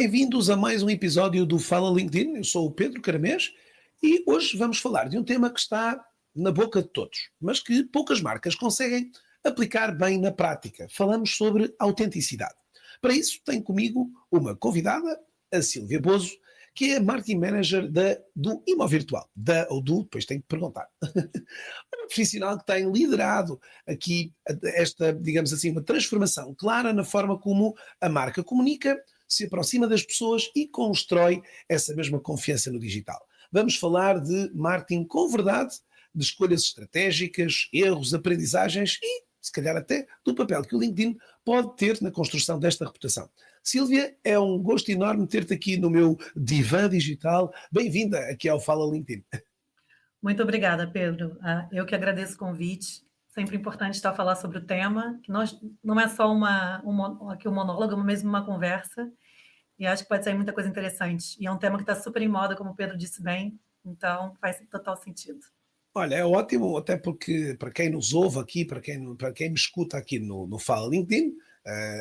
bem-vindos a mais um episódio do Fala LinkedIn. Eu sou o Pedro Caramês e hoje vamos falar de um tema que está na boca de todos, mas que poucas marcas conseguem aplicar bem na prática. Falamos sobre autenticidade. Para isso, tenho comigo uma convidada, a Sílvia Bozo, que é Marketing Manager do Imovirtual. Depois tenho que perguntar. Uma profissional que tem liderado aqui esta, digamos assim, uma transformação clara na forma como a marca comunica, se aproxima das pessoas e constrói essa mesma confiança no digital. Vamos falar de marketing com verdade, de escolhas estratégicas, erros, aprendizagens e, se calhar, até do papel que o LinkedIn pode ter na construção desta reputação. Sílvia, é um gosto enorme ter-te aqui no meu divã digital. Bem-vinda aqui ao Fala LinkedIn. Muito obrigada, Pedro. Eu que agradeço o convite. Sempre importante estar a falar sobre o tema, que não é só aqui um monólogo, é mesmo uma conversa, e acho que pode sair muita coisa interessante. E é um tema que está super em moda, como o Pedro disse bem, então faz total sentido. Olha, é ótimo, até porque para quem nos ouve aqui, para quem me escuta aqui no Fala LinkedIn,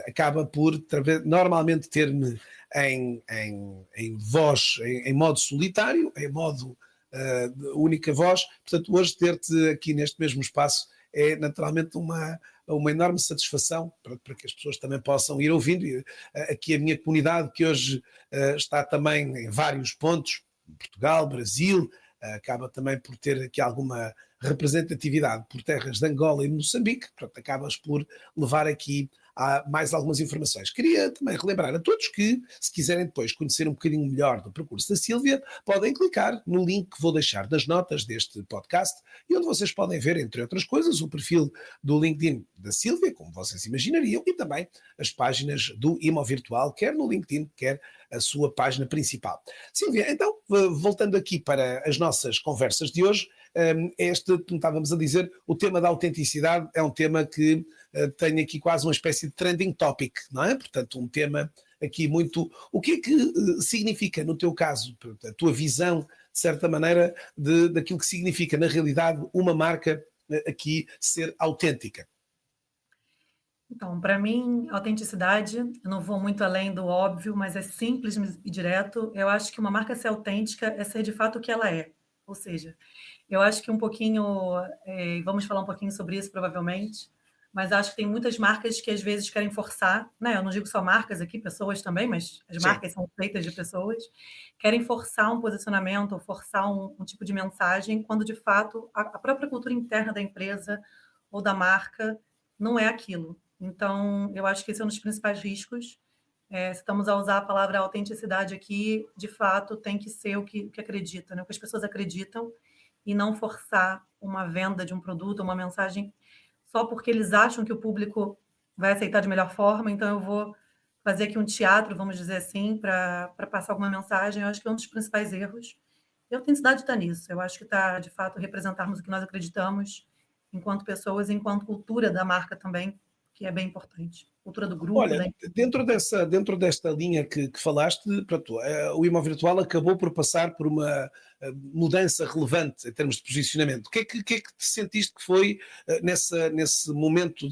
acaba por normalmente ter-me em voz, em modo solitário, em modo única voz. Portanto, hoje ter-te aqui neste mesmo espaço é naturalmente uma enorme satisfação para que as pessoas também possam ir ouvindo. E, aqui a minha comunidade, que hoje está também em vários pontos, Portugal, Brasil, acaba também por ter aqui alguma representatividade por terras de Angola e Moçambique, portanto acabas por levar aqui mais algumas informações. Queria também relembrar a todos que, se quiserem depois conhecer um bocadinho melhor do percurso da Sílvia, podem clicar no link que vou deixar nas notas deste podcast e onde vocês podem ver, entre outras coisas, o perfil do LinkedIn da Sílvia, como vocês imaginariam, e também as páginas do Imovirtual, quer no LinkedIn, quer a sua página principal. Sílvia, então, voltando aqui para as nossas conversas de hoje, como estávamos a dizer, o tema da autenticidade é um tema que tem aqui quase uma espécie de trending topic, não é? Portanto, um tema aqui muito... O que é que significa, no teu caso, a tua visão, de certa maneira, daquilo que significa, na realidade, uma marca aqui ser autêntica? Então, para mim, autenticidade, eu não vou muito além do óbvio, mas é simples e direto. Eu acho que uma marca ser autêntica é ser de fato o que ela é. Ou seja, eu acho que vamos falar um pouquinho sobre isso provavelmente, mas acho que tem muitas marcas que às vezes querem forçar, né? Eu não digo só marcas aqui, pessoas também, mas as Sim. marcas são feitas de pessoas, querem forçar um posicionamento ou forçar um tipo de mensagem, quando de fato a própria cultura interna da empresa ou da marca não é aquilo. Então, eu acho que esse é um dos principais riscos. Se estamos a usar a palavra autenticidade aqui, de fato, tem que ser o que acredita, né? O que as pessoas acreditam, e não forçar uma venda de um produto, uma mensagem, só porque eles acham que o público vai aceitar de melhor forma, então eu vou fazer aqui um teatro, vamos dizer assim, para passar alguma mensagem. Eu acho que é um dos principais erros. E a autenticidade está nisso. Eu acho que está, de fato, representarmos o que nós acreditamos enquanto pessoas, enquanto cultura da marca também, que é bem importante. Cultura do grupo, Olha, da... dentro desta linha que falaste, pronto, o Imovirtual acabou por passar por uma mudança relevante em termos de posicionamento. O que é que te sentiste que foi nesse momento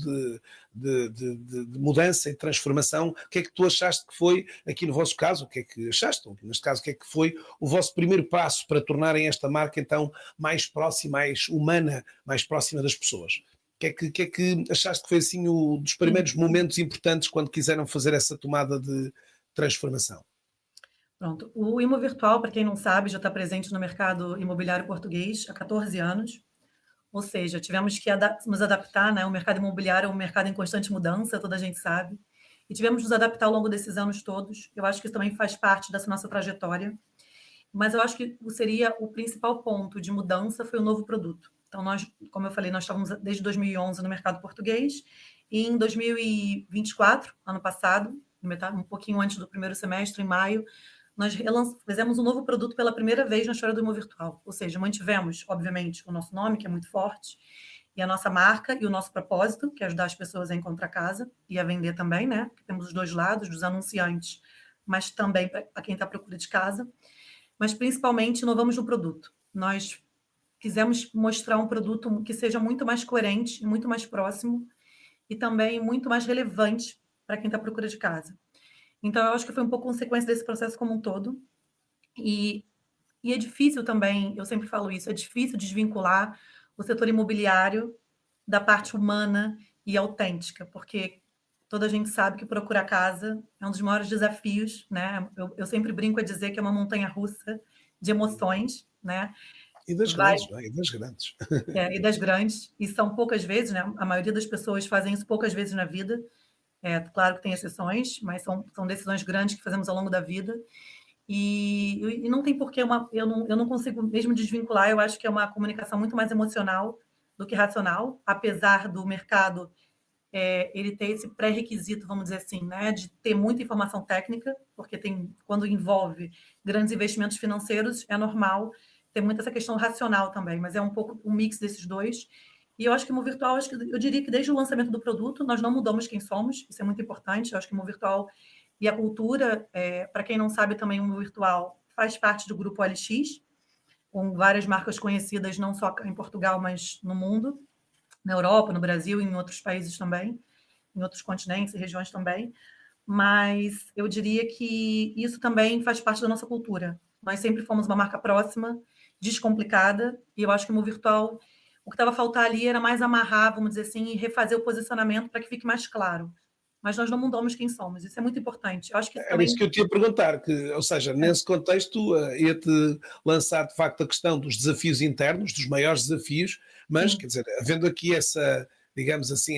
de mudança e transformação? O que é que tu achaste que foi, aqui no vosso caso, o que é que achaste? Ou, neste caso, o que é que foi o vosso primeiro passo para tornarem esta marca, então, mais próxima, mais humana, mais próxima das pessoas? O que é que achaste que foi assim dos primeiros momentos importantes quando quiseram fazer essa tomada de transformação? Pronto. O Imovirtual, para quem não sabe, já está presente no mercado imobiliário português há 14 anos. Ou seja, tivemos que nos adaptar, né? O mercado imobiliário é um mercado em constante mudança, toda a gente sabe. E tivemos que nos adaptar ao longo desses anos todos. Eu acho que isso também faz parte dessa nossa trajetória. Mas eu acho que seria o principal ponto de mudança foi o novo produto. Então, nós, como eu falei, nós estávamos desde 2011 no mercado português, e em 2024, ano passado, um pouquinho antes do primeiro semestre, em maio, nós fizemos um novo produto pela primeira vez na história do Imovirtual. Ou seja, mantivemos, obviamente, o nosso nome, que é muito forte, e a nossa marca e o nosso propósito, que é ajudar as pessoas a encontrar casa e a vender também, né? Temos os dois lados, dos anunciantes, mas também para quem está à procura de casa. Mas principalmente inovamos no produto. Nós quisemos mostrar um produto que seja muito mais coerente, muito mais próximo e também muito mais relevante para quem está à procura de casa. Então, eu acho que foi um pouco consequência desse processo como um todo. E, e é difícil também, eu sempre falo isso, é difícil desvincular o setor imobiliário da parte humana e autêntica, porque toda a gente sabe que procurar casa é um dos maiores desafios, né? Eu sempre brinco a dizer que é uma montanha-russa de emoções, né? E das Vai, grandes, não é? E das grandes. e das grandes, e são poucas vezes, né? A maioria das pessoas fazem isso poucas vezes na vida. Claro que tem exceções, mas são decisões grandes que fazemos ao longo da vida. E não tem porquê eu não consigo mesmo desvincular, eu acho que é uma comunicação muito mais emocional do que racional, apesar do mercado ele ter esse pré-requisito, vamos dizer assim, né, de ter muita informação técnica, porque quando envolve grandes investimentos financeiros, é normal ter muita essa questão racional também, mas é um pouco um mix desses dois. E eu acho que o Virtual, eu diria que desde o lançamento do produto, nós não mudamos quem somos, isso é muito importante. Eu acho que o Virtual e a cultura, para quem não sabe também, o Virtual faz parte do grupo OLX, com várias marcas conhecidas, não só em Portugal, mas no mundo, na Europa, no Brasil e em outros países também, em outros continentes e regiões também. Mas eu diria que isso também faz parte da nossa cultura. Nós sempre fomos uma marca próxima, descomplicada, e eu acho que o Virtual, o que estava a faltar ali era mais amarrar, vamos dizer assim, e refazer o posicionamento para que fique mais claro. Mas nós não mudamos quem somos, isso é muito importante. Eu acho que isso Era isso também. que eu te ia perguntar, ou seja, nesse contexto, ia-te lançar de facto a questão dos desafios internos, dos maiores desafios, mas, Sim, quer dizer, havendo aqui essa, digamos assim,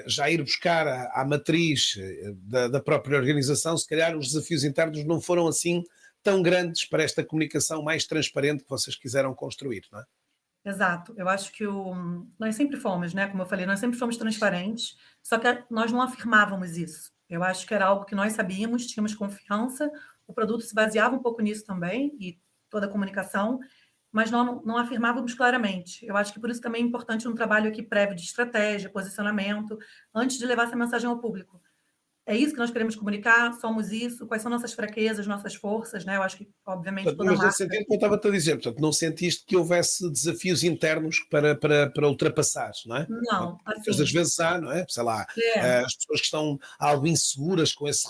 já ir buscar à matriz da própria organização, se calhar os desafios internos não foram assim tão grandes para esta comunicação mais transparente que vocês quiseram construir, não é? exato. Eu acho que nós sempre fomos, né? Como eu falei, nós sempre fomos transparentes, só que nós não afirmávamos isso. Eu acho que era algo que nós sabíamos, tínhamos confiança, o produto se baseava um pouco nisso também, e toda a comunicação, mas não afirmávamos claramente. Eu acho que por isso também é importante um trabalho aqui prévio de estratégia, posicionamento, antes de levar essa mensagem ao público. É isso que nós queremos comunicar, somos isso, quais são nossas fraquezas, nossas forças, né? Eu acho que, obviamente, Portanto, toda mas nesse marca. sentido, como eu estava a dizer, portanto, não sentiste que houvesse desafios internos para ultrapassar, não é? Não, Muitas das assim, vezes há, não é? Sei lá, é, as pessoas que estão algo inseguras com esse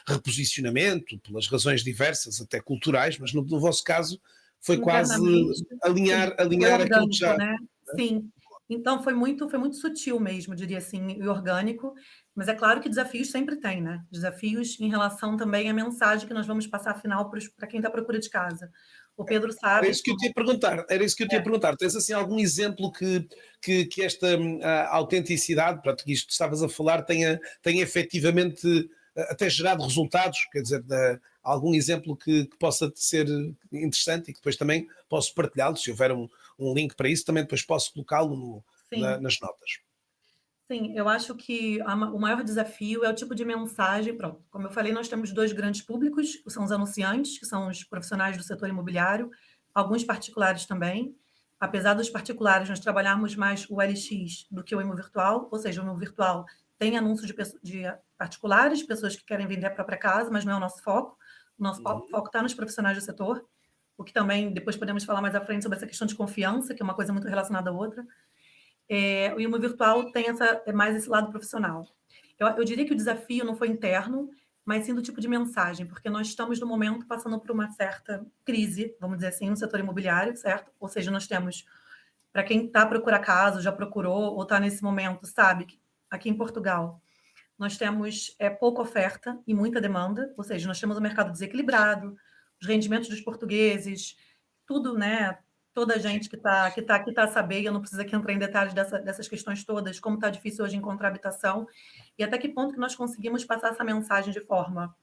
reposicionamento, pelas razões diversas, até culturais, mas no vosso caso foi quase internamente, sim, foi alinhar aquilo que orgânico, já. né? Sim. Então foi muito sutil mesmo, diria assim, e orgânico, mas é claro que desafios sempre tem, né? Desafios em relação também à mensagem que nós vamos passar afinal para quem está à procura de casa. O Pedro Era sabe isso que que eu te ia perguntar, era isso que eu te ia perguntar. Tens assim algum exemplo que esta autenticidade, pronto, que isto que estavas a falar, tenha efetivamente até gerado resultados, quer dizer, algum exemplo que possa ser interessante e que depois também posso partilhá-lo, se houver um link para isso, também depois posso colocá-lo sim. nas notas. Sim, eu acho que o maior desafio é o tipo de mensagem. Pronto, como eu falei, nós temos dois grandes públicos, que são os anunciantes, que são os profissionais do setor imobiliário, alguns particulares também. Apesar dos particulares, nós trabalharmos mais o LX do que o Imo Virtual, ou seja, o Imo Virtual tem anúncio de particulares, pessoas que querem vender a própria casa, mas não é o nosso foco. O nosso Uhum. foco está nos profissionais do setor, o que também depois podemos falar mais à frente sobre essa questão de confiança, que é uma coisa muito relacionada à outra. O IMO virtual tem mais esse lado profissional. Eu diria que o desafio não foi interno, mas sim do tipo de mensagem, porque nós estamos, no momento, passando por uma certa crise, vamos dizer assim, no setor imobiliário, certo? Ou seja, nós temos, para quem está a procurar casa, já procurou, ou está nesse momento, sabe, que aqui em Portugal, nós temos pouca oferta e muita demanda, ou seja, nós temos um mercado desequilibrado, os rendimentos dos portugueses, tudo, né? Toda a gente que tá aqui está a saber, eu não preciso aqui entrar em detalhes dessas questões todas, como está difícil hoje encontrar habitação, e até que ponto que nós conseguimos passar essa mensagem de forma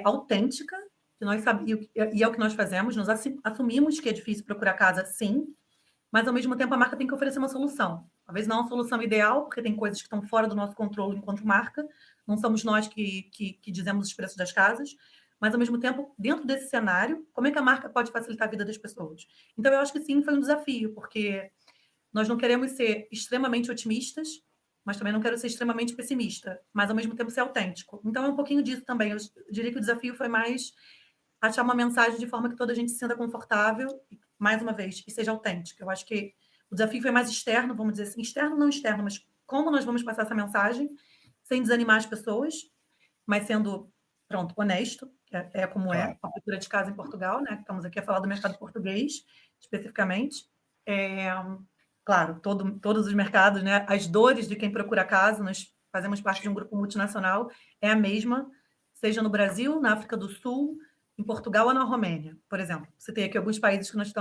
autêntica, que nós sabemos, e é o que nós fazemos, nós assumimos que é difícil procurar casa, sim, mas ao mesmo tempo a marca tem que oferecer uma solução. Talvez não uma solução ideal, porque tem coisas que estão fora do nosso controle enquanto marca, não somos nós que dizemos os preços das casas, mas ao mesmo tempo, dentro desse cenário, como é que a marca pode facilitar a vida das pessoas? Então eu acho que sim, foi um desafio, porque nós não queremos ser extremamente otimistas, mas também não quero ser extremamente pessimista, mas ao mesmo tempo ser autêntico. Então é um pouquinho disso também. Eu diria que o desafio foi mais achar uma mensagem de forma que toda a gente se sinta confortável, mais uma vez, e seja autêntica. Eu acho que o desafio foi mais externo, vamos dizer assim, externo não externo, mas como nós vamos passar essa mensagem sem desanimar as pessoas. mas sendo, pronto, honesto, que é como é Claro. a procura de casa em Portugal, né? Estamos aqui a falar do mercado português, especificamente. É, claro, todos os mercados, né? As dores de quem procura casa, nós fazemos parte de um grupo multinacional, é a mesma, seja no Brasil, na África do Sul, em Portugal ou na Romênia, por exemplo. Citei aqui alguns países que nós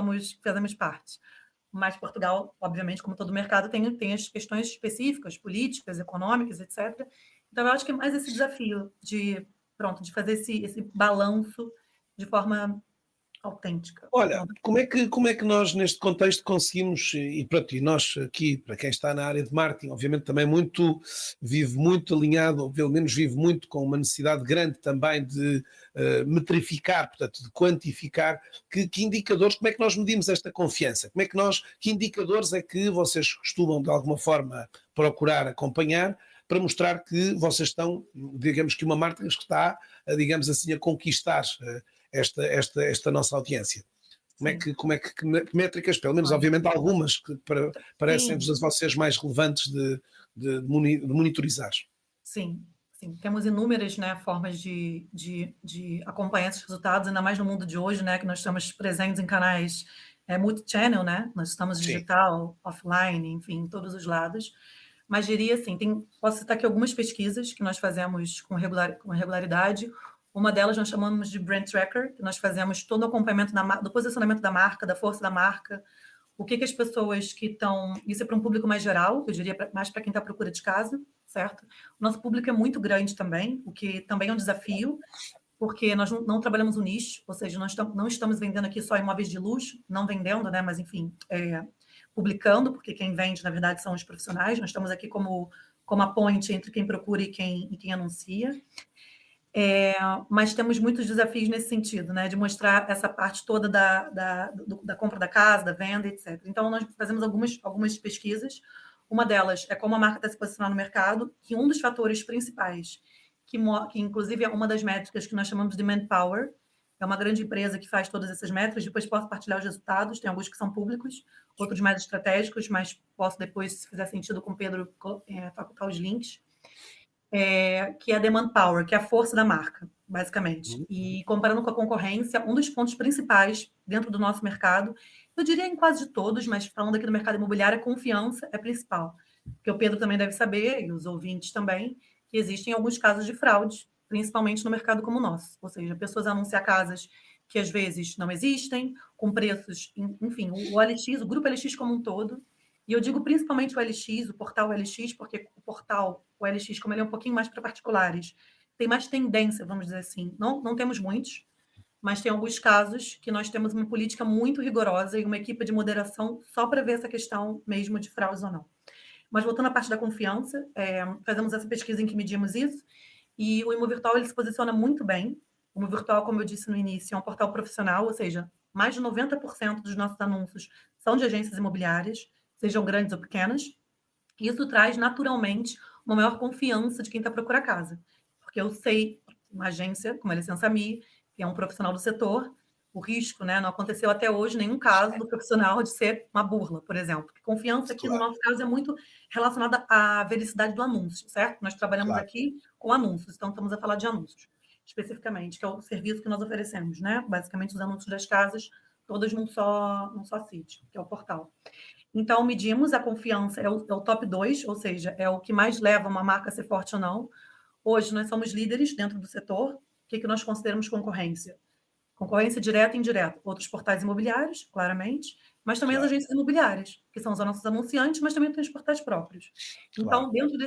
fazemos parte. Mas Portugal, obviamente, como todo mercado, tem as questões específicas, políticas, econômicas, etc. Então, eu acho que é mais esse desafio de fazer esse balanço de forma autêntica. Olha, como é que nós, neste contexto, conseguimos, e pronto, e nós aqui, para quem está na área de marketing, obviamente também vive muito alinhado, ou pelo menos vive muito com uma necessidade grande também de metrificar, portanto, de quantificar, que indicadores, como é que nós medimos esta confiança? Que indicadores é que vocês costumam, de alguma forma, procurar acompanhar para mostrar que vocês estão, digamos que uma marca que está, digamos assim, a conquistar esta nossa audiência? Sim. Que métricas, pelo menos, Olha, obviamente, algumas que parecem-vos sim, a vocês mais relevantes de monitorizar? sim, sim. Temos inúmeras, né, formas de acompanhar esses resultados, ainda mais no mundo de hoje, né, que nós estamos presentes em canais multi-channel, né? Nós estamos Sim. digital, offline, enfim, em todos os lados. Mas diria assim, posso citar aqui algumas pesquisas que nós fazemos com regularidade. Uma delas nós chamamos de Brand Tracker, que nós fazemos todo o acompanhamento do posicionamento da marca, da força da marca, o que as pessoas que estão... Isso é para um público mais geral, eu diria mais para quem está à procura de casa, certo? O nosso público é muito grande também, o que também é um desafio, porque nós não trabalhamos o nicho, ou seja, nós não estamos vendendo aqui só imóveis de luxo, não vendendo, né? Mas, enfim, publicando, porque quem vende, na verdade, são os profissionais. Nós estamos aqui como a ponte entre quem procura e quem anuncia. Mas temos muitos desafios nesse sentido, né? De mostrar essa parte toda da compra da casa, da venda, etc. Então, nós fazemos algumas pesquisas. Uma delas é como a marca está se posicionando no mercado, que um dos fatores principais, que inclusive é uma das métricas que nós chamamos de Manpower, é uma grande empresa que faz todas essas métricas, depois posso partilhar os resultados, tem alguns que são públicos, outros mais estratégicos, mas posso depois, se fizer sentido com o Pedro, facultar os links, que é a Demand Power, que é a força da marca, basicamente. E comparando com a concorrência, um dos pontos principais dentro do nosso mercado, eu diria em quase todos, mas falando aqui do mercado imobiliário, a confiança é principal. Porque o Pedro também deve saber, e os ouvintes também, que existem alguns casos de fraude, principalmente no mercado como o nosso. Ou seja, pessoas anunciam casas que às vezes não existem, com preços, enfim, o OLX, o grupo LX como um todo. E eu digo principalmente o LX, o portal LX, porque o LX, como ele é um pouquinho mais para particulares, tem mais tendência, vamos dizer assim. Não temos muitos, mas tem alguns casos que nós temos uma política muito rigorosa e uma equipe de moderação só para ver essa questão mesmo de fraudes ou não. Mas voltando à parte da confiança, fazemos essa pesquisa em que medimos isso, e o ImoVirtual ele se posiciona muito bem. O ImoVirtual, como eu disse no início, é um portal profissional, ou seja, mais de 90% dos nossos anúncios são de agências imobiliárias, sejam grandes ou pequenas. E isso traz naturalmente uma maior confiança de quem está procurando casa. Porque eu sei, uma agência, como a Licença Mi, que é um profissional do setor, o risco, né? Não aconteceu até hoje nenhum caso do profissional de ser uma burla, por exemplo. Porque confiança aqui, no Claro, nosso caso, é muito relacionada à vericidade do anúncio, certo? Nós trabalhamos claro. aqui com anúncios, então estamos a falar de anúncios, especificamente, que é o serviço que nós oferecemos, né? Basicamente, os anúncios das casas, todas num só sítio, que é o portal. Então, medimos a confiança, é o top 2, ou seja, é o que mais leva uma marca a ser forte ou não. Hoje, nós somos líderes dentro do setor. O que nós consideramos concorrência? Concorrência direta e indireta. Outros portais imobiliários, claramente, mas também as Claro, agências imobiliárias, que são os nossos anunciantes, mas também tem os portais próprios. claro. Então, dentro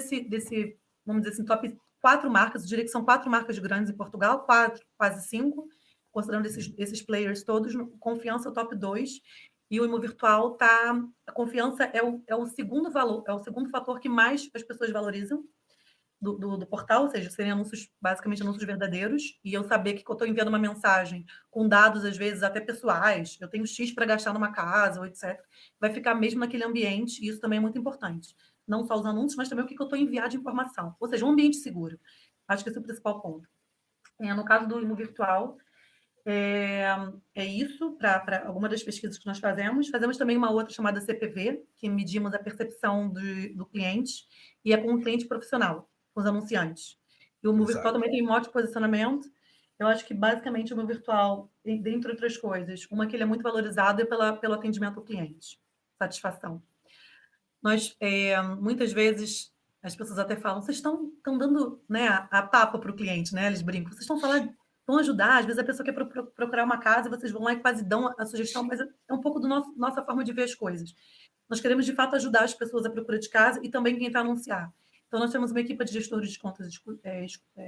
vamos dizer assim, top 4 marcas, eu diria que são 4 marcas grandes em Portugal, 4, quase 5, considerando esses players todos, confiança é o top 2, e o ImoVirtual a confiança é o segundo valor, é o segundo fator que mais as pessoas valorizam do portal, ou seja, serem anúncios, basicamente anúncios verdadeiros, e eu saber que eu estou enviando uma mensagem com dados, às vezes, até pessoais, eu tenho X para gastar numa casa, ou etc., vai ficar mesmo naquele ambiente, e isso também é muito importante. Não só os anúncios, mas também o que eu estou enviando de informação. Ou seja, um ambiente seguro. Acho que esse é o principal ponto. No caso do ImoVirtual, é isso, para alguma das pesquisas que nós fazemos. Fazemos também uma outra chamada CPV, que medimos a percepção do cliente, e é com o cliente profissional, com os anunciantes. E o Imóvel Virtual Exato. também tem um ótimo posicionamento. Eu acho que, basicamente, o Imóvel Virtual, dentre outras coisas, uma que ele é muito valorizado é pelo atendimento ao cliente, satisfação. Nós, muitas vezes, as pessoas até falam, vocês estão dando, né, a papa para o cliente, né? Eles brincam, vocês estão falando, vão ajudar, às vezes a pessoa quer procurar uma casa e vocês vão lá e quase dão a sugestão, mas é um pouco nossa forma de ver as coisas. Nós queremos, de fato, ajudar as pessoas à procura de casa e também quem está a anunciar. Então, nós temos uma equipe de gestores de contas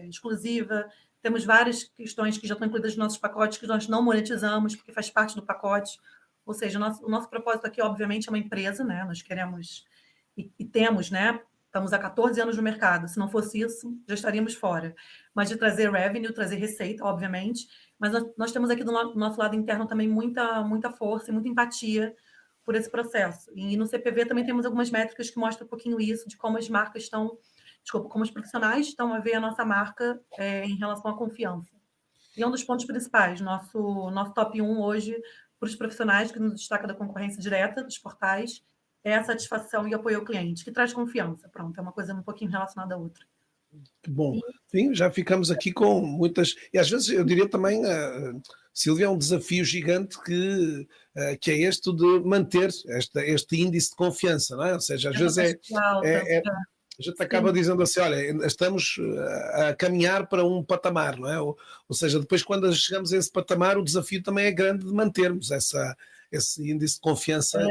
exclusiva, temos várias questões que já estão incluídas nos nossos pacotes que nós não monetizamos, porque faz parte do pacote. Ou seja, o nosso propósito aqui, obviamente, é uma empresa, né? Nós queremos e temos, né? Estamos há 14 anos no mercado. Se não fosse isso, já estaríamos fora. Mas de trazer revenue, trazer receita, obviamente. Mas nós temos aqui do nosso lado interno também muita força e muita empatia por esse processo. E no CPV também temos algumas métricas que mostram um pouquinho isso, de como as marcas estão, como os profissionais estão a ver a nossa marca em relação à confiança. E é um dos pontos principais, nosso top 1 hoje, para os profissionais, que nos destaca da concorrência direta dos portais, é a satisfação e apoio ao cliente, que traz confiança. Pronto, é uma coisa um pouquinho relacionada à outra. Bom, sim, já ficamos aqui com muitas. E às vezes eu diria também, Silvia, é um desafio gigante que é este de manter este índice de confiança, não é? Ou seja, às vezes a gente acaba dizendo assim, olha, estamos a caminhar para um patamar, não é? Ou seja, depois quando chegamos a esse patamar, o desafio também é grande de mantermos esse índice de confiança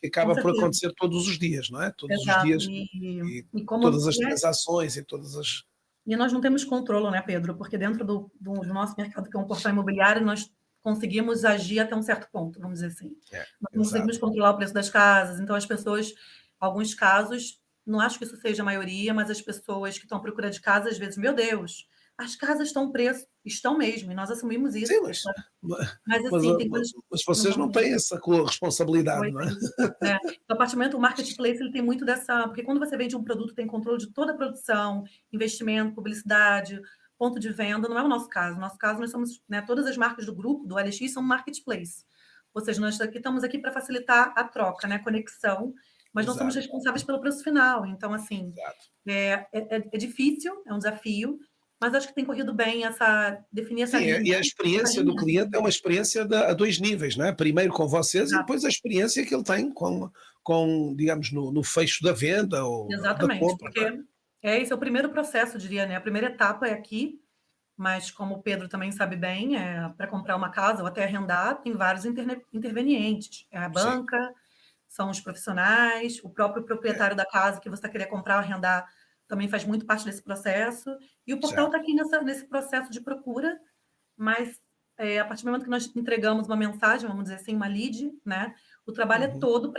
que acaba por acontecer todos os dias, não é? Todos os dias e todas as transações e todas as... E nós não temos controle, né, Pedro? Porque dentro do nosso mercado, que é um portal imobiliário, nós conseguimos agir até um certo ponto, vamos dizer assim. Nós não conseguimos controlar o preço das casas, então as pessoas, alguns casos, não acho que isso seja a maioria, mas as pessoas que estão à procura de casa, às vezes, meu Deus, as casas estão preço, estão mesmo, e nós assumimos isso. Sim, mas assim, tem coisas... Mas vocês não têm essa responsabilidade, não é? Então, a partir do momento, o marketplace ele tem muito dessa... Porque quando você vende um produto, tem controle de toda a produção, investimento, publicidade, ponto de venda. Não é o nosso caso. No nosso caso, nós somos... Né, todas as marcas do grupo, do LX, são marketplace. Ou seja, nós estamos aqui para facilitar a troca, né, a conexão, mas não somos responsáveis pelo preço final. Então, assim, é difícil, é um desafio, mas acho que tem corrido bem definir essa linha. E a experiência do cliente é uma experiência a dois níveis, não é? Primeiro com vocês e depois a experiência que ele tem com digamos, no fecho da venda ou da compra. Porque esse é o primeiro processo, eu diria, né? A primeira etapa é aqui, mas como o Pedro também sabe bem, para comprar uma casa ou até arrendar, tem vários intervenientes. É a banca, são os profissionais, o próprio proprietário da casa que você está querendo comprar ou arrendar também faz muito parte desse processo. E o portal está aqui nesse processo de procura, mas a partir do momento que nós entregamos uma mensagem, vamos dizer assim, uma lead, né? O trabalho é todo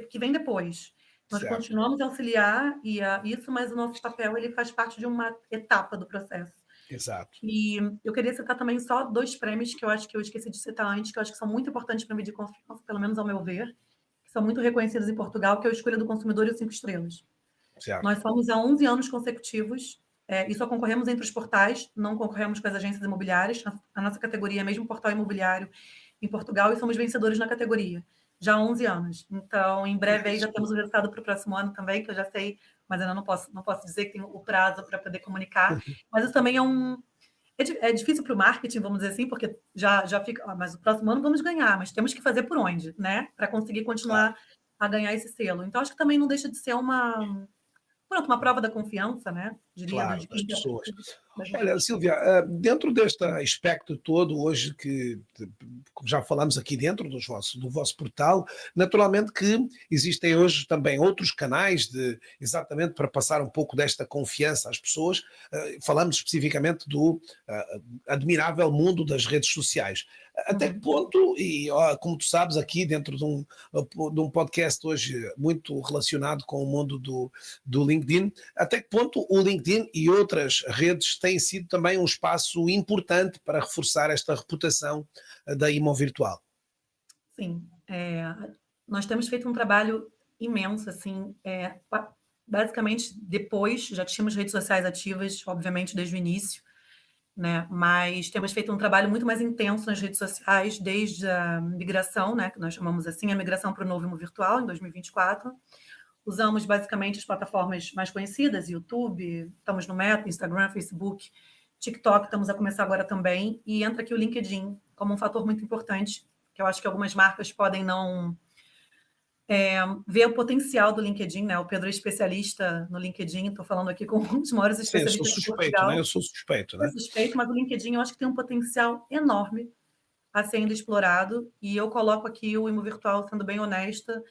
que vem depois. Nós continuamos a auxiliar isso, mas o nosso papel ele faz parte de uma etapa do processo. Exato. E eu queria citar também só 2 prêmios que eu acho que eu esqueci de citar antes, que eu acho que são muito importantes para medir confiança, pelo menos ao meu ver, que são muito reconhecidos em Portugal, que é o Escolha do Consumidor e o 5 estrelas. Nós somos há 11 anos consecutivos e só concorremos entre os portais, não concorremos com as agências imobiliárias. A nossa categoria é mesmo portal imobiliário em Portugal e somos vencedores na categoria, já há 11 anos. Então, em breve aí já temos o resultado para o próximo ano também, que eu já sei, mas ainda não posso dizer que tem o prazo para poder comunicar. Mas isso também é difícil para o marketing, vamos dizer assim, porque já fica... mas o próximo ano vamos ganhar, mas temos que fazer por onde, né? Para conseguir continuar a ganhar esse selo. Então, acho que também não deixa de ser uma prova da confiança, né? Diria, claro, das pessoas. Olha, Silvia, dentro deste aspecto todo, hoje que já falamos aqui dentro do vosso portal, naturalmente que existem hoje também outros canais exatamente para passar um pouco desta confiança às pessoas. Falamos especificamente do admirável mundo das redes sociais. Até que ponto, e como tu sabes, aqui dentro de um podcast hoje muito relacionado com o mundo do LinkedIn, até que ponto o LinkedIn e outras redes têm sido também um espaço importante para reforçar esta reputação da Imóvel Virtual? Sim, nós temos feito um trabalho imenso, assim, basicamente depois, já tínhamos redes sociais ativas, obviamente, desde o início, né? Mas temos feito um trabalho muito mais intenso nas redes sociais desde a migração, né? Que nós chamamos assim, a migração para o novo Imóvel Virtual, em 2024. usamos basicamente as plataformas mais conhecidas, YouTube, estamos no Meta, Instagram, Facebook, TikTok, estamos a começar agora também, e entra aqui o LinkedIn como um fator muito importante, que eu acho que algumas marcas podem não ver o potencial do LinkedIn, né? O Pedro é especialista no LinkedIn, estou falando aqui com os maiores Sim, eu sou especialistas de suspeito, né? Portugal. Eu sou suspeito, É né? suspeito, mas o LinkedIn eu acho que tem um potencial enorme a ser ainda explorado, e eu coloco aqui o Imo Virtual, sendo bem honesta,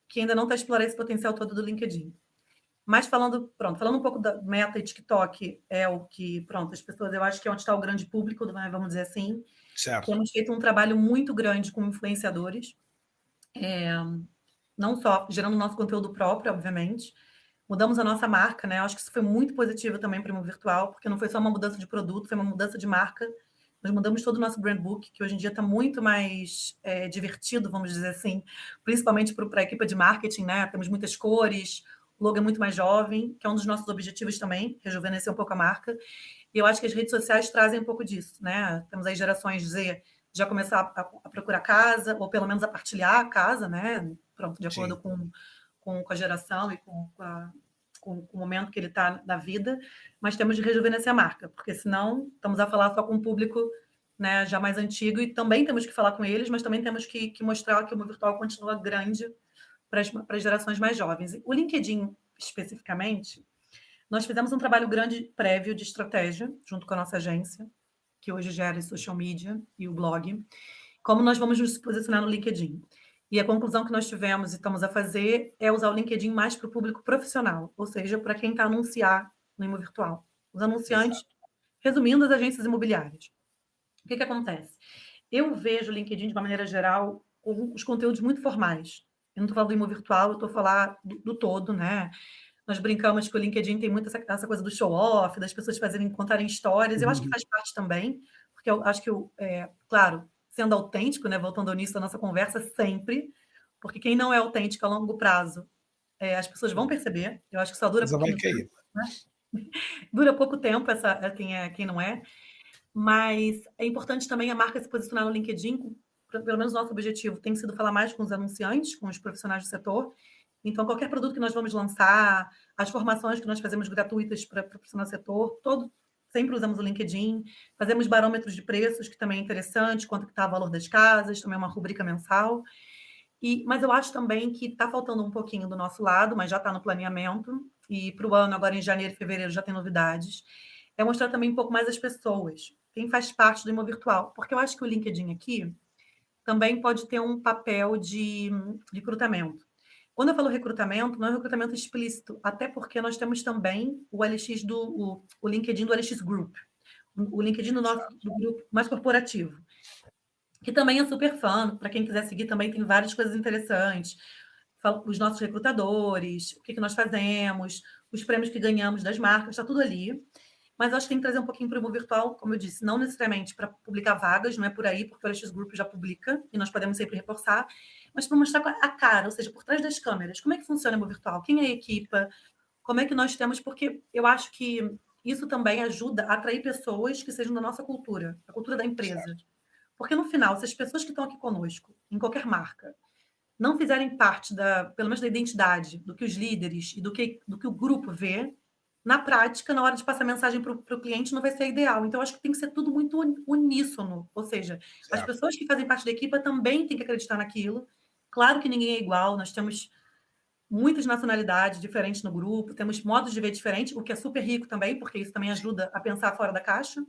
que ainda não está explorando esse potencial todo do LinkedIn. Mas falando um pouco da Meta e TikTok, é o que, as pessoas, eu acho que é onde está o grande público, né, vamos dizer assim. Certo. Temos feito um trabalho muito grande com influenciadores, não só gerando nosso conteúdo próprio, obviamente. Mudamos a nossa marca, né? Eu acho que isso foi muito positivo também para o Imo Virtual, porque não foi só uma mudança de produto, foi uma mudança de marca. Nós mudamos todo o nosso brand book, que hoje em dia está muito mais divertido, vamos dizer assim, principalmente para a equipe de marketing, né? Temos muitas cores, o logo é muito mais jovem, que é um dos nossos objetivos também, rejuvenescer um pouco a marca. E eu acho que as redes sociais trazem um pouco disso, né? Temos aí gerações Z já começar a procurar casa, ou pelo menos a partilhar a casa, né? De acordo com a geração e com o momento que ele está na vida, mas temos de rejuvenescer a marca, porque senão estamos a falar só com um público, né, já mais antigo, e também temos que falar com eles, mas também temos que mostrar que o mundo virtual continua grande para as gerações mais jovens. O LinkedIn, especificamente, nós fizemos um trabalho grande prévio de estratégia, junto com a nossa agência, que hoje gera social media e o blog, como nós vamos nos posicionar no LinkedIn. E a conclusão que nós tivemos e estamos a fazer é usar o LinkedIn mais para o público profissional, ou seja, para quem está a anunciar no Imo Virtual. Os anunciantes, Exato. resumindo, as agências imobiliárias. O que acontece? Eu vejo o LinkedIn, de uma maneira geral, com os conteúdos muito formais. Eu não estou falando do Imo Virtual, eu estou falando do todo, né? Nós brincamos que o LinkedIn tem muito essa coisa do show-off, das pessoas contarem histórias. Eu acho que faz parte também, porque eu acho que, claro, sendo autêntico, né? Voltando ao início da nossa conversa, sempre, porque quem não é autêntico a longo prazo, as pessoas vão perceber. Eu acho que só dura Mas vai pouquinho cair. tempo, né? Dura pouco tempo quem não é. Mas é importante também a marca se posicionar no LinkedIn, pelo menos nosso objetivo tem sido falar mais com os anunciantes, com os profissionais do setor. Então, qualquer produto que nós vamos lançar, as formações que nós fazemos gratuitas para o profissional do setor, sempre usamos o LinkedIn, fazemos barômetros de preços, que também é interessante, quanto está o valor das casas, também é uma rubrica mensal. Mas eu acho também que está faltando um pouquinho do nosso lado, mas já está no planeamento, e para o ano, agora em janeiro e fevereiro, já tem novidades, é mostrar também um pouco mais as pessoas, quem faz parte do Imo Virtual, porque eu acho que o LinkedIn aqui também pode ter um papel de recrutamento. Quando eu falo recrutamento, não é um recrutamento explícito, até porque nós temos também o LX o LinkedIn do LX Group, o LinkedIn do grupo mais corporativo, que também é super fã, para quem quiser seguir também tem várias coisas interessantes. Os nossos recrutadores, o que nós fazemos, os prêmios que ganhamos das marcas, está tudo ali. Mas eu acho que tem que trazer um pouquinho para o Imo Virtual, como eu disse, não necessariamente para publicar vagas, não é por aí, porque o LX Group já publica, e nós podemos sempre reforçar, mas para mostrar a cara, ou seja, por trás das câmeras, como é que funciona o Imo Virtual, quem é a equipa, como é que nós temos, porque eu acho que isso também ajuda a atrair pessoas que sejam da nossa cultura, a cultura da empresa. Certo. Porque no final, se as pessoas que estão aqui conosco, em qualquer marca, não fizerem parte pelo menos da identidade, do que os líderes e do que o grupo vê, na prática, na hora de passar mensagem para o cliente, não vai ser ideal. Então, acho que tem que ser tudo muito uníssono. Ou seja, as pessoas que fazem parte da equipa também têm que acreditar naquilo. Claro que ninguém é igual, nós temos muitas nacionalidades diferentes no grupo, temos modos de ver diferentes, o que é super rico também, porque isso também ajuda a pensar fora da caixa.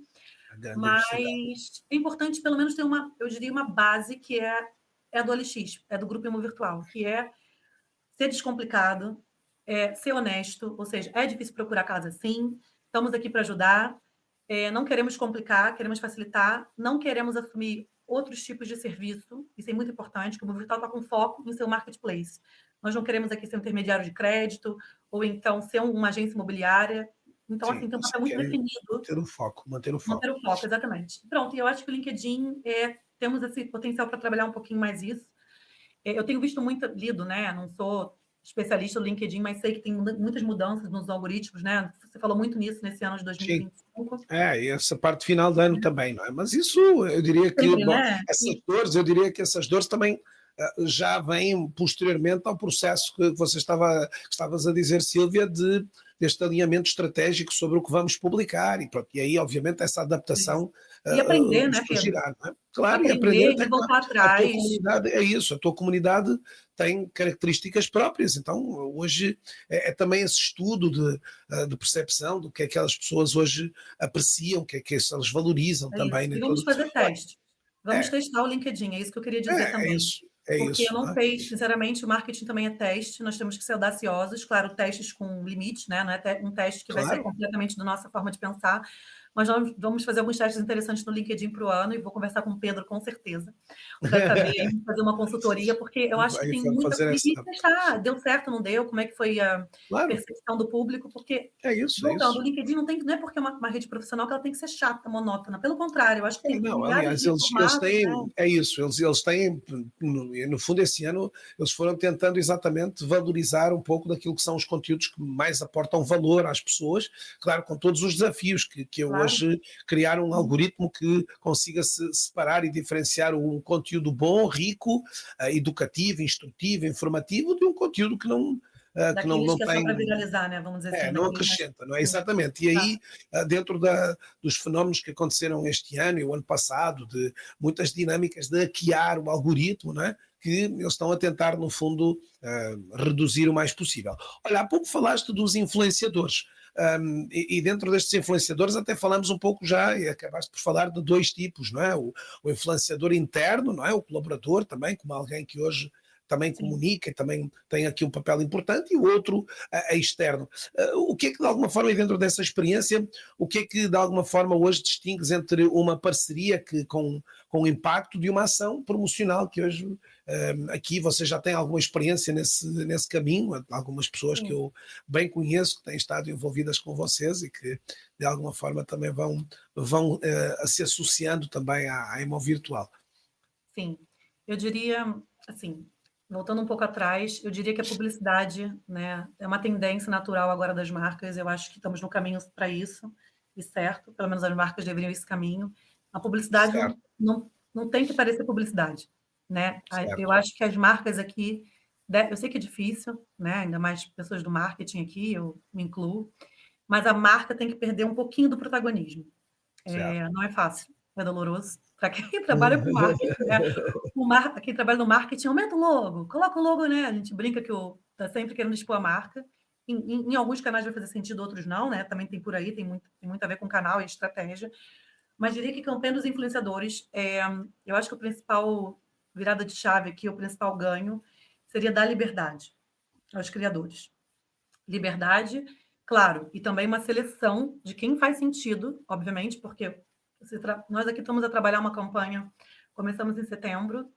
Mas é importante, pelo menos, ter eu diria, uma base que é a do OLX, é do Grupo Imo Virtual, que é ser descomplicado, ser honesto, ou seja, é difícil procurar casa sim, estamos aqui para ajudar, não queremos complicar, queremos facilitar, não queremos assumir outros tipos de serviço, isso é muito importante, que o Imo Virtual está com foco em ser um marketplace. Nós não queremos aqui ser um intermediário de crédito, ou então ser uma agência imobiliária. Então, Sim, assim, tem um papel muito definido. Manter o foco. Manter o foco, exatamente. Pronto, e eu acho que o LinkedIn, temos esse potencial para trabalhar um pouquinho mais isso. Eu tenho visto lido, né? Não sou especialista no LinkedIn, mas sei que tem muitas mudanças nos algoritmos, né? Você falou muito nisso nesse ano de 2025. Sim. E essa parte final do ano também, não é? Mas isso, eu diria que, Sempre, bom, né? essas dores, eu diria que essas dores também já vem posteriormente ao processo que estavas a dizer, Sílvia, deste alinhamento estratégico sobre o que vamos publicar, e, pronto, e aí, obviamente, essa adaptação E aprender, né, Pedro? surgirá, não é? Claro, e aprender Aprender até e que voltar a tua atrás. comunidade, é isso, a tua comunidade tem características próprias, então hoje é também esse estudo de percepção do que é que aquelas pessoas hoje apreciam, o que é que elas valorizam É isso. também, né? E vamos fazer teste. Vamos É, testar o LinkedIn, é isso que eu queria dizer também. é Porque eu isso, não não é? sei, sinceramente, o marketing também é teste, nós temos que ser audaciosos, claro, testes com limites, né? Não é um teste que vai ser Claro. completamente da nossa forma de pensar, mas nós vamos fazer alguns testes interessantes no LinkedIn para o ano e vou conversar com o Pedro, com certeza, para saber, fazer uma consultoria, porque eu acho que Vai tem muita... fazer essa. E testar, deu certo, não deu, como é que foi a Claro, percepção do público, porque, é isso, é voltando, o isso. LinkedIn não é porque é uma rede profissional que ela tem que ser chata, monótona, pelo contrário, eu acho que tem Não, milhares aliás, de eles formatos, né? têm, é isso, eles têm, no fundo, esse ano, eles foram tentando exatamente valorizar um pouco daquilo que são os conteúdos que mais aportam valor às pessoas, claro, com todos os desafios que é Claro. hoje criar um algoritmo que consiga se separar e diferenciar um conteúdo bom, rico, educativo, instrutivo, informativo, de um conteúdo que Daqueles não que é só tem. para viralizar, né? Vamos dizer assim, Não daqueles mais... acrescenta, não é? Exatamente. E aí, dentro dos fenómenos que aconteceram este ano e o ano passado, de muitas dinâmicas de hackear o algoritmo, não é? Que eles estão a tentar, no fundo, reduzir o mais possível. Olha, há pouco falaste dos influenciadores. E dentro destes influenciadores até falamos um pouco já, e acabaste por falar de dois tipos, não é? O influenciador interno, não é? O colaborador também, como alguém que hoje também Sim. comunica e também tem aqui um papel importante, e o outro externo. O que é que de alguma forma, e dentro dessa experiência, o que é que de alguma forma hoje distingues entre uma parceria com impacto de uma ação promocional que hoje aqui você já tem alguma experiência nesse caminho, algumas pessoas que Sim. eu bem conheço, que têm estado envolvidas com vocês e que de alguma forma também vão se associando também à Emo Virtual. Sim, eu diria, assim, voltando um pouco atrás, eu diria que a publicidade, né, é uma tendência natural agora das marcas, eu acho que estamos no caminho para isso, e certo, pelo menos as marcas deveriam ir esse caminho. A publicidade Certo, não tem que parecer publicidade, né? Eu certo. acho que as marcas aqui, eu sei que é difícil, né, ainda mais pessoas do marketing aqui, eu me incluo, mas a marca tem que perder um pouquinho do protagonismo. Certo. Não é fácil, é doloroso. Para quem trabalha com marketing, né? Quem trabalha no marketing, aumenta o logo, coloca o logo, né? A gente brinca que está sempre querendo expor a marca. Em alguns canais vai fazer sentido, outros não, né? Também tem por aí, tem muito a ver com canal e estratégia. Mas diria que campanha dos influenciadores, eu acho que o principal virada de chave aqui, o principal ganho, seria dar liberdade aos criadores. Liberdade, claro, e também uma seleção de quem faz sentido, obviamente, porque nós aqui estamos a trabalhar uma campanha, começamos em setembro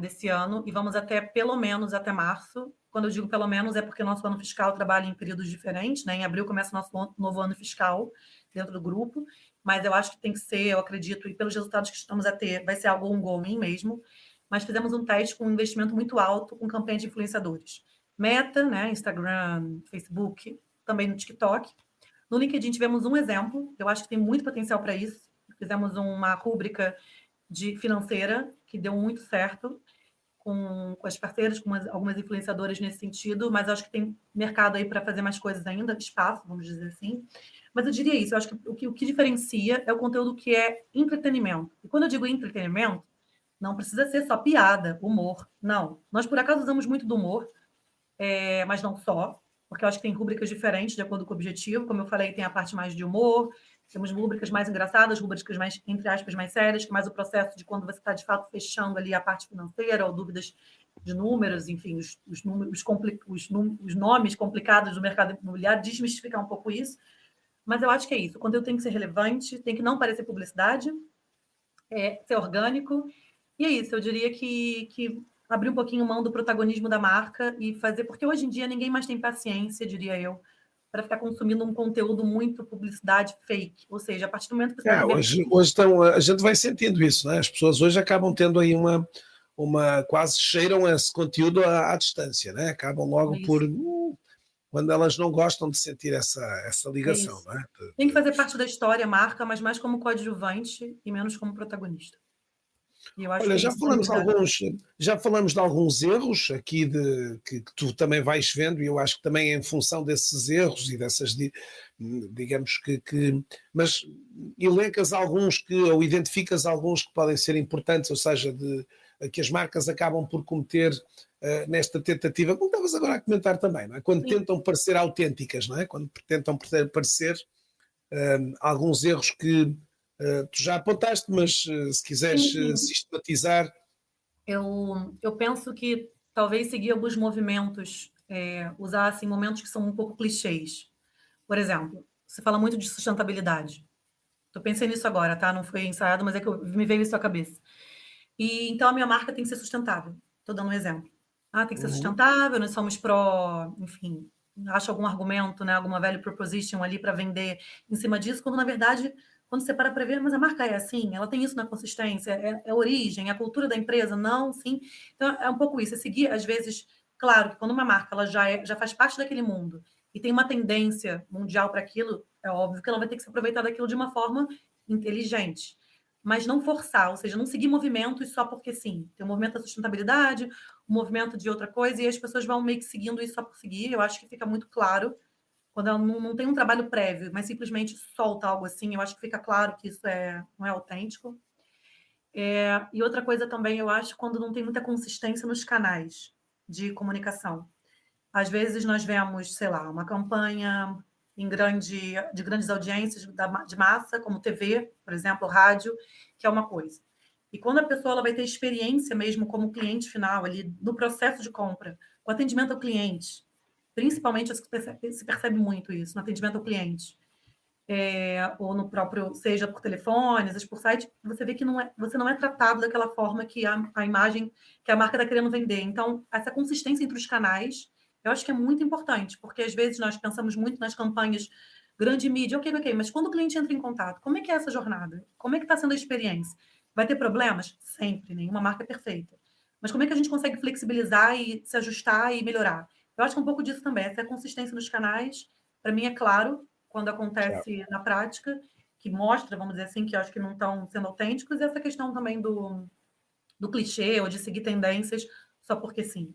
desse ano e vamos até pelo menos até março. Quando eu digo pelo menos é porque nosso ano fiscal trabalha em períodos diferentes, né? Em abril começa o nosso novo ano fiscal dentro do grupo, mas eu acho que tem que ser, eu acredito, e pelos resultados que estamos a ter, vai ser algo ongoing mesmo. Mas fizemos um teste com um investimento muito alto com campanha de influenciadores. Meta, né? Instagram, Facebook, também no TikTok. No LinkedIn tivemos um exemplo, eu acho que tem muito potencial para isso. Fizemos uma rúbrica financeira que deu muito certo com as parceiras, com algumas influenciadoras nesse sentido, mas eu acho que tem mercado aí para fazer mais coisas ainda, espaço, vamos dizer assim. Mas eu diria isso, eu acho que o que diferencia é o conteúdo que é entretenimento. E quando eu digo entretenimento, não precisa ser só piada, humor. Não. Nós, por acaso, usamos muito do humor, mas não só, porque eu acho que tem rúbricas diferentes de acordo com o objetivo. Como eu falei, tem a parte mais de humor, temos rúbricas mais engraçadas, rúbricas mais, entre aspas, mais sérias, que é mais o processo de quando você está, de fato, fechando ali a parte financeira ou dúvidas de números, enfim, os nomes complicados do mercado imobiliário, desmistificar um pouco isso. Mas eu acho que é isso. O conteúdo tem que ser relevante, tem que não parecer publicidade, ser orgânico. E é isso, eu diria que abrir um pouquinho mão do protagonismo da marca e fazer... Porque hoje em dia ninguém mais tem paciência, diria eu, para ficar consumindo um conteúdo muito publicidade fake. Ou seja, a partir do momento que você está no Hoje a gente vai sentindo isso, né? As pessoas hoje acabam tendo aí quase cheiram esse conteúdo à distância, né? Acabam logo por quando elas não gostam de sentir essa ligação, né? Tem que fazer parte da história, marca, mas mais como coadjuvante e menos como protagonista. E eu acho Olha, que isso tem que mudar. já falamos de alguns erros aqui que tu também vais vendo, e eu acho que também em função desses erros e dessas, digamos mas elencas alguns ou identificas alguns que podem ser importantes, ou seja, que as marcas acabam por cometer nesta tentativa, como estavas agora a comentar também, não é? Quando Sim, tentam parecer autênticas, não é? Quando tentam parecer alguns erros que tu já apontaste, mas se sim, quiseres sim. sistematizar. Eu penso que talvez seguir alguns movimentos, usar assim, momentos que são um pouco clichês. Por exemplo, você fala muito de sustentabilidade. Eu pensei nisso agora, tá? Não foi ensaiado, mas é que me veio isso à cabeça. E então a minha marca tem que ser sustentável. Estou dando um exemplo. Ah, tem que ser Uhum. sustentável, nós somos pró, enfim, acho algum argumento, né, alguma value proposition ali para vender em cima disso, quando na verdade, quando você para ver, mas a marca é assim, ela tem isso na consistência, é a origem, é a cultura da empresa, não, sim. Então é um pouco isso, é seguir, às vezes, claro que quando uma marca ela já faz parte daquele mundo e tem uma tendência mundial para aquilo, é óbvio que ela vai ter que se aproveitar daquilo de uma forma inteligente, mas não forçar, ou seja, não seguir movimentos só porque sim. Tem o movimento da sustentabilidade, o movimento de outra coisa, e as pessoas vão meio que seguindo isso só por seguir. Eu acho que fica muito claro quando ela não tem um trabalho prévio, mas simplesmente solta algo assim. Eu acho que fica claro que isso não é autêntico. E outra coisa também, eu acho, quando não tem muita consistência nos canais de comunicação. Às vezes nós vemos, sei lá, uma campanha de grandes audiências de massa, como TV, por exemplo, rádio, que é uma coisa. E quando a pessoa ela vai ter experiência mesmo como cliente final, ali no processo de compra, o atendimento ao cliente, principalmente se percebe muito isso, no atendimento ao cliente, ou no próprio, seja por telefone, seja por site, você vê que você não é tratado daquela forma que a imagem, que a marca está querendo vender. Então, essa consistência entre os canais, eu acho que é muito importante, porque às vezes nós pensamos muito nas campanhas grande mídia, ok, mas quando o cliente entra em contato, como é que é essa jornada? Como é que está sendo a experiência? Vai ter problemas? Sempre, nenhuma marca é perfeita. Mas como é que a gente consegue flexibilizar e se ajustar e melhorar? Eu acho que é um pouco disso também, essa consistência nos canais, para mim é claro, quando Certo. acontece na prática, que mostra, vamos dizer assim, que eu acho que não estão sendo autênticos, e essa questão também do clichê ou de seguir tendências só porque sim.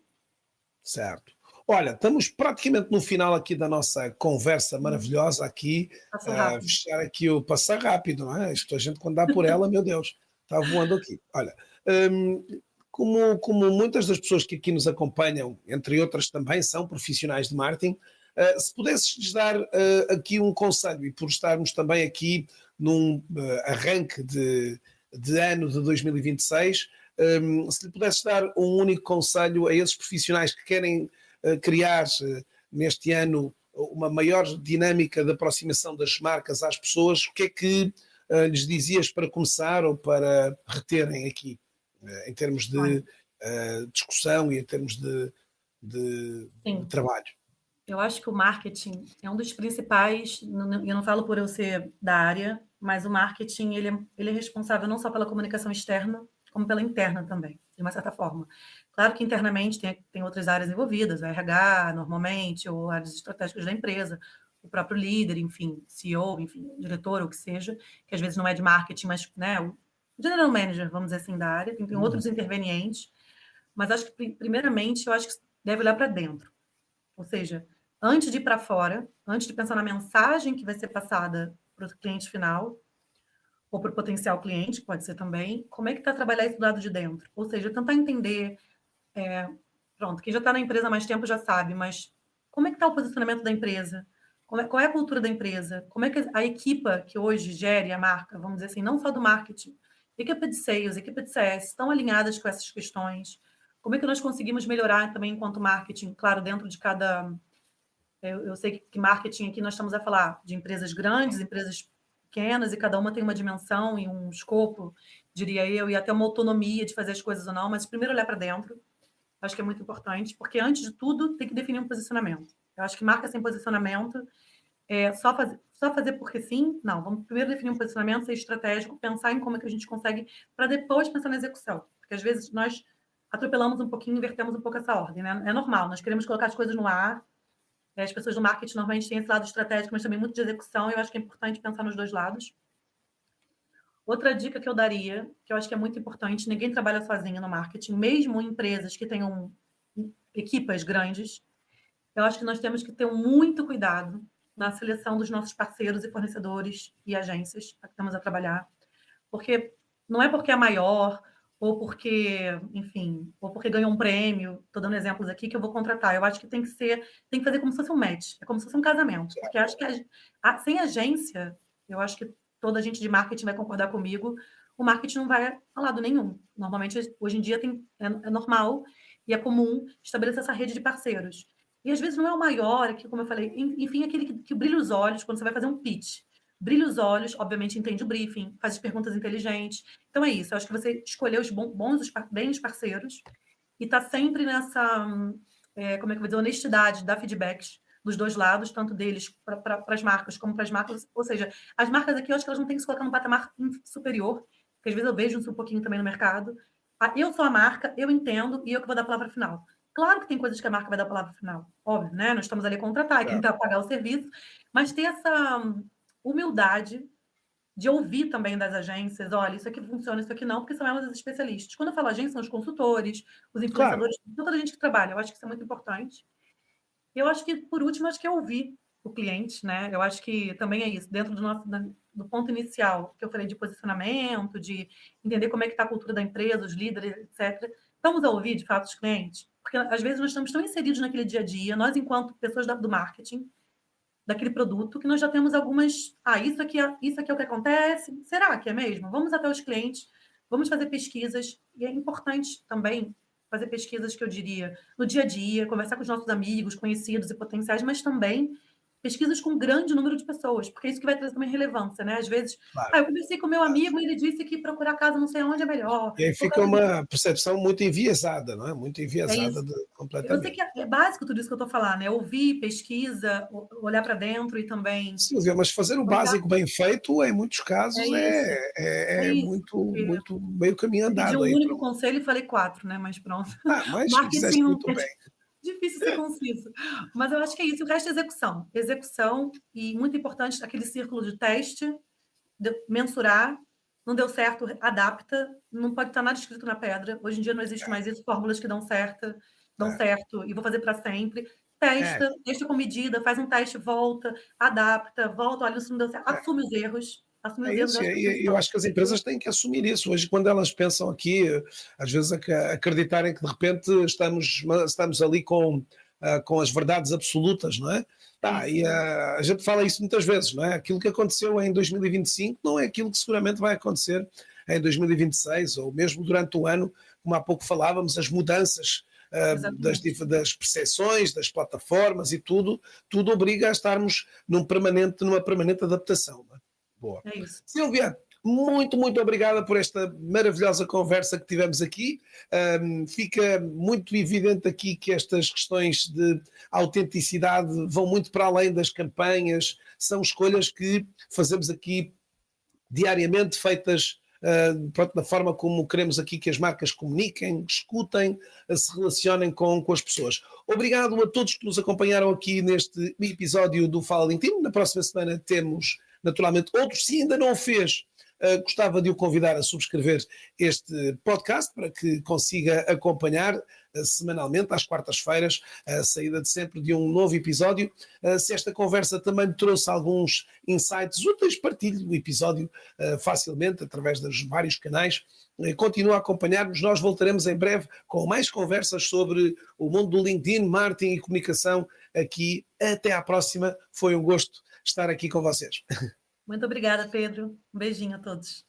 Certo. Olha, estamos praticamente no final aqui da nossa conversa maravilhosa aqui, Passou rápido. fechar aqui o passar rápido, não é? Isto a gente quando dá por ela, meu Deus, está voando aqui. Olha, hum, como muitas das pessoas que aqui nos acompanham, entre outras também, são profissionais de marketing, se pudesses dar aqui um conselho, e por estarmos também aqui num arranque de ano de 2026, se lhe pudesses dar um único conselho a esses profissionais que querem criar neste ano uma maior dinâmica de aproximação das marcas às pessoas, o que é que lhes dizias para começar ou para reterem aqui, em termos Olha, de discussão e em termos de sim, trabalho? eu acho que o marketing é um dos principais, eu não falo por eu ser da área, mas o marketing ele é responsável não só pela comunicação externa, como pela interna também, de uma certa forma. Claro que internamente tem outras áreas envolvidas, o RH, normalmente, ou áreas estratégicas da empresa, o próprio líder, enfim, CEO, enfim, diretor, ou o que seja, que às vezes não é de marketing, mas né, o general manager, vamos dizer assim, da área, tem outros intervenientes, mas acho que, primeiramente, eu acho que deve olhar para dentro. Ou seja, antes de ir para fora, antes de pensar na mensagem que vai ser passada para o cliente final, ou para o potencial cliente, pode ser também, como é que está trabalhar isso do lado de dentro? Ou seja, tentar entender, pronto, quem já está na empresa há mais tempo já sabe, mas como é que está o posicionamento da empresa? Qual é a cultura da empresa? Como é que a equipa que hoje gere a marca, vamos dizer assim, não só do marketing, equipa de sales, equipa de CS, estão alinhadas com essas questões? Como é que nós conseguimos melhorar também enquanto marketing, claro, dentro de cada. Eu sei que marketing aqui nós estamos a falar de empresas grandes, empresas pequenas, e cada uma tem uma dimensão e um escopo, diria eu, e até uma autonomia de fazer as coisas ou não, mas primeiro olhar para dentro, acho que é muito importante, porque antes de tudo tem que definir um posicionamento. Eu acho que marca sem posicionamento é só fazer porque sim, não. Vamos primeiro definir um posicionamento, ser estratégico, pensar em como é que a gente consegue, para depois pensar na execução. Porque às vezes nós atropelamos um pouquinho, invertemos um pouco essa ordem, né? É normal, nós queremos colocar as coisas no ar. As pessoas do marketing normalmente têm esse lado estratégico, mas também muito de execução, e eu acho que é importante pensar nos dois lados. Outra dica que eu daria, que eu acho que é muito importante, ninguém trabalha sozinho no marketing, mesmo em empresas que tenham equipas grandes, eu acho que nós temos que ter muito cuidado na seleção dos nossos parceiros e fornecedores e agências que estamos a trabalhar, porque não é porque é maior ou porque, enfim, ou porque ganhou um prêmio, estou dando exemplos aqui, que eu vou contratar. Eu acho que tem que fazer como se fosse um match, é como se fosse um casamento, porque acho que sem agência, eu acho que toda a gente de marketing vai concordar comigo, o marketing não vai a lado nenhum. Normalmente, hoje em dia, é normal e é comum estabelecer essa rede de parceiros. E às vezes não é o maior, que, como eu falei, enfim, aquele que brilha os olhos quando você vai fazer um pitch. Brilha os olhos, obviamente entende o briefing, faz as perguntas inteligentes. Então é isso, eu acho que você escolheu bem os parceiros e está sempre nessa, como é que eu vou dizer, honestidade, dar feedbacks dos dois lados, tanto deles para as marcas como para as marcas. Ou seja, as marcas aqui, eu acho que elas não têm que se colocar num patamar superior, porque às vezes eu vejo isso um pouquinho também no mercado. Eu sou a marca, eu entendo e eu que vou dar a palavra final. Claro que tem coisas que a marca vai dar a palavra final, óbvio, né? Nós estamos ali a contratar, quem está a pagar o serviço, mas ter essa humildade de ouvir também das agências, olha, isso aqui funciona, isso aqui não, porque são elas as especialistas. Quando eu falo agência, são os consultores, os influenciadores, toda a gente que trabalha. Eu acho que isso é muito importante. Eu acho que, por último, acho que é ouvir o cliente, né? Eu acho que também é isso, dentro do ponto inicial, que eu falei de posicionamento, de entender como é que está a cultura da empresa, os líderes, etc. Vamos a ouvir, de fato, os clientes? Porque, às vezes, nós estamos tão inseridos naquele dia a dia, nós, enquanto pessoas do marketing, daquele produto, que nós já temos algumas... isso aqui é o que acontece? Será que é mesmo? Vamos até os clientes, vamos fazer pesquisas, e é importante também fazer pesquisas, que eu diria, no dia a dia, conversar com os nossos amigos, conhecidos e potenciais, mas também pesquisas com um grande número de pessoas, porque é isso que vai trazer também relevância, né? Às vezes, eu conversei com meu amigo e ele disse que procurar casa não sei onde é melhor. E aí fica uma percepção muito enviesada, não é? Muito enviesada completamente. Eu sei que é básico tudo isso que eu estou falando, né? Ouvir, pesquisa, olhar para dentro e também... Silvia, mas fazer o básico bem feito, em muitos casos, é muito, muito meio caminho andado. Pedi um aí único conselho e falei 4, né? Mas pronto. Mas Marketing fizeste muito bem. Difícil ser conciso. Mas eu acho que é isso. O resto é execução. Execução e, muito importante, aquele círculo de teste, de mensurar. Não deu certo, adapta. Não pode estar nada escrito na pedra. Hoje em dia não existe mais isso. Fórmulas que dão certo e vou fazer para sempre. Testa com medida, faz um teste, volta, adapta, volta, olha, isso não deu certo. Assume os erros. É isso, eu acho que as empresas têm que assumir isso. Hoje, quando elas pensam aqui, às vezes acreditarem que de repente estamos ali com as verdades absolutas, não é? E a gente fala isso muitas vezes, não é? Aquilo que aconteceu em 2025 não é aquilo que seguramente vai acontecer em 2026, ou mesmo durante o ano, como há pouco falávamos, as mudanças das percepções, das plataformas e tudo obriga a estarmos numa permanente adaptação. Não é? Boa. É isso. Silvia, muito, muito obrigada por esta maravilhosa conversa que tivemos aqui. Fica muito evidente aqui que estas questões de autenticidade vão muito para além das campanhas, são escolhas que fazemos aqui diariamente, feitas da forma como queremos aqui que as marcas comuniquem, escutem, se relacionem com as pessoas. Obrigado a todos que nos acompanharam aqui neste episódio do Fala LinkedIn. Na próxima semana temos naturalmente outros. Se ainda não o fez, gostava de o convidar a subscrever este podcast para que consiga acompanhar semanalmente, às quartas-feiras, a saída de sempre de um novo episódio. Se esta conversa também me trouxe alguns insights úteis, partilhe o episódio facilmente através dos vários canais. Continua a acompanhar-nos, nós voltaremos em breve com mais conversas sobre o mundo do LinkedIn, marketing e comunicação aqui. Até à próxima, foi um gosto estar aqui com vocês. Muito obrigada, Pedro. Um beijinho a todos.